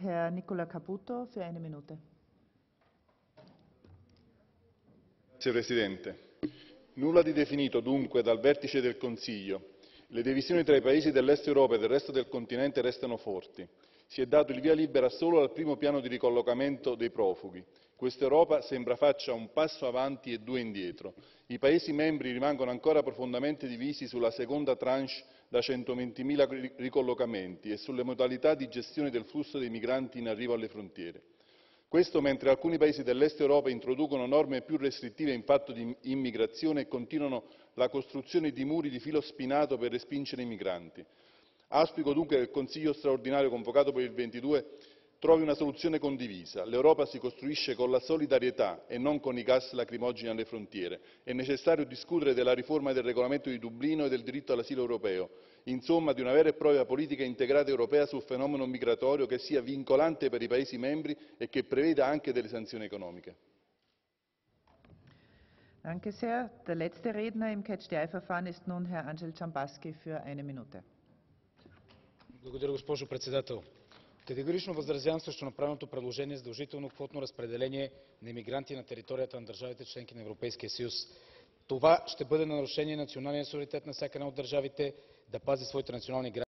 Herr Nicola Caputo für eine Minute. Grazie Presidente. Nulla di definito dunque dal vertice del Consiglio. Le divisioni tra i paesi dell'Est Europa e del resto del continente restano forti. Si è dato il via libera solo al primo piano di ricollocamento dei profughi. Questa Europa sembra faccia un passo avanti e due indietro. I Paesi membri rimangono ancora profondamente divisi sulla seconda tranche da 120.000 ricollocamenti e sulle modalità di gestione del flusso dei migranti in arrivo alle frontiere. Questo mentre alcuni paesi dell'Est Europa introducono norme più restrittive in fatto di immigrazione e continuano la costruzione di muri di filo spinato per respingere i migranti. Auspico dunque che il Consiglio straordinario convocato per il 22 trovi una soluzione condivisa. L'Europa si costruisce con la solidarietà e non con i gas lacrimogeni alle frontiere. È necessario discutere della riforma del regolamento di Dublino e del diritto all'asilo europeo, insomma di una vera e propria politica integrata europea sul fenomeno migratorio che sia vincolante per i Paesi membri e che preveda anche delle sanzioni economiche. Danke sehr. Der letzte Redner im Catch-the-Eye-Verfahren ist nun Herr Angel Dzhambazki für eine Minute. Благодаря, госпожо председател. Категорично възразявам срещу направеното предложение за задължително квотно разпределение на имигранти на територията на държавите членки на Европейския съюз. Това ще бъде нарушение на националния суверенитет на всяка една от държавите да пази своите национални граници.